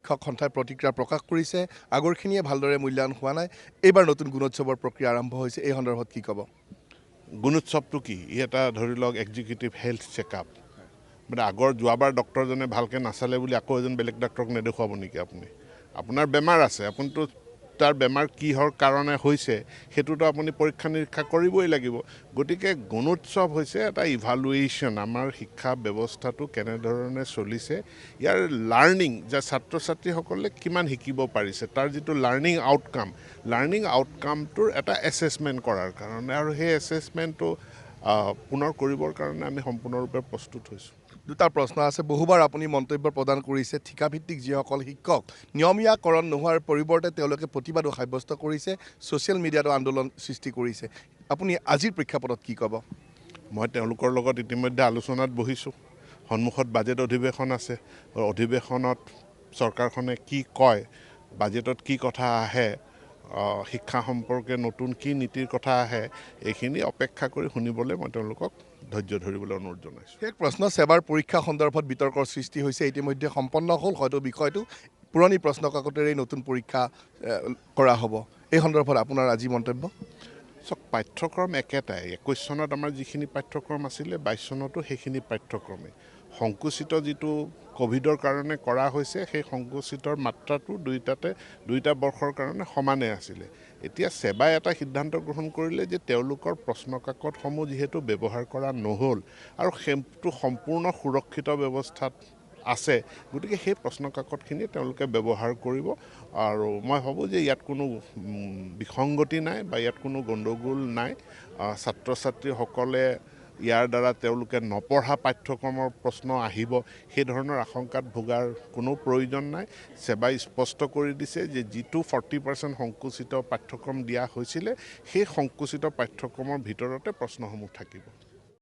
শিক্ষক সন্থাই প্ৰতিক্ৰিয়া প্ৰকাশ কৰিছে আগৰখিনিয়ে ভালদৰে মূল্যায়ন হোৱা নাই এইবাৰ নতুন গুণোৎসৱৰ প্ৰক্ৰিয়া আৰম্ভ হৈছে এই সন্দৰ্ভত কি ক'ব গুণোৎসৱটো কি ই এটা ধৰি লওক এক্সিকিউটিভ হেল্থ চেকআপ মানে আগৰ যোৱাবাৰ ডক্টৰজনে ভালকৈ নাচালে বুলি আকৌ এজন বেলেগ ডক্টৰক নেদেখুৱাব নেকি আপুনি আপোনাৰ বেমাৰ আছে আপুনিতো তাৰ বেমাৰ কিহৰ কাৰণে হৈছে সেইটোতো আপুনি পৰীক্ষা নিৰীক্ষা কৰিবই লাগিব গতিকে গুণোৎসৱ হৈছে এটা ইভালুৱেশ্যন আমাৰ শিক্ষা ব্যৱস্থাটো কেনেধৰণে চলিছে ইয়াৰ লাৰ্ণিং যে ছাত্ৰ ছাত্ৰীসকলে কিমান শিকিব পাৰিছে তাৰ যিটো লাৰ্ণিং আউটকামটোৰ এটা এছেছমেণ্ট কৰাৰ কাৰণে আৰু সেই এছেছমেণ্টটো পুনৰ কৰিবৰ কাৰণে আমি সম্পূৰ্ণৰূপে প্ৰস্তুত হৈছোঁ দুটা প্ৰশ্ন আছে বহুবাৰ আপুনি মন্তব্য প্ৰদান কৰিছে ঠিকাভিত্তিক যিসকল শিক্ষক নিয়মীয়াকৰণ নোহোৱাৰ পৰিৱৰ্তে তেওঁলোকে প্ৰতিবাদো সাব্যস্ত কৰিছে ছ'চিয়েল মিডিয়াতো আন্দোলন সৃষ্টি কৰিছে আপুনি আজিৰ প্ৰেক্ষাপটত কি ক'ব মই তেওঁলোকৰ লগত ইতিমধ্যে আলোচনাত বহিছোঁ সন্মুখত বাজেট অধিৱেশন আছে অধিৱেশনত চৰকাৰখনে কি কয় বাজেটত কি কথা আহে শিক্ষা সম্পৰ্কে নতুন কি নীতিৰ কথা আহে এইখিনি অপেক্ষা কৰি শুনিবলৈ মই তেওঁলোকক ধৈৰ্য ধৰিবলৈ অনুৰোধ জনাইছোঁ শেষ প্ৰশ্ন সেৱাৰ পৰীক্ষা সন্দৰ্ভত বিতৰ্কৰ সৃষ্টি হৈছে ইতিমধ্যে সম্পন্ন হ'ল হয়তো বিষয়টো পুৰণি প্ৰশ্ন কাকতেৰেই নতুন পৰীক্ষা কৰা হ'ব এই সন্দৰ্ভত আপোনাৰ আজি মন্তব্য চাওক পাঠ্যক্ৰম একেটাই 21 চনত আমাৰ যিখিনি পাঠ্যক্ৰম আছিলে 22 চনতো সেইখিনি পাঠ্যক্ৰমে সংকুচিত যিটো কোভিডৰ কাৰণে কৰা হৈছে সেই সংকুচিতৰ মাত্ৰাটো দুইটা বৰ্ষৰ কাৰণে সমানে আছিলে এতিয়া সেৱাই এটা সিদ্ধান্ত গ্ৰহণ কৰিলে যে তেওঁলোকৰ প্ৰশ্নকাকতসমূহ যিহেতু ব্যৱহাৰ কৰা নহ'ল আৰু সেইটো সম্পূৰ্ণ সুৰক্ষিত ব্যৱস্থাত আছে গতিকে সেই প্ৰশ্নকাকতখিনি তেওঁলোকে ব্যৱহাৰ কৰিব আৰু মই ভাবোঁ যে ইয়াত কোনো বিসংগতি নাই বা ইয়াত কোনো গণ্ডগোল নাই ছাত্ৰ ছাত্ৰীসকলে ইয়াৰ দ্বাৰা তেওঁলোকে নপঢ়া পাঠ্যক্ৰমৰ প্ৰশ্ন আহিব সেই ধৰণৰ আশংকাত ভোগাৰ কোনো প্ৰয়োজন নাই সেৱাই স্পষ্ট কৰি দিছে যে যিটো 40% সংকুচিত পাঠ্যক্ৰম দিয়া হৈছিলে সেই সংকুচিত পাঠ্যক্ৰমৰ ভিতৰতে প্ৰশ্নসমূহ থাকিব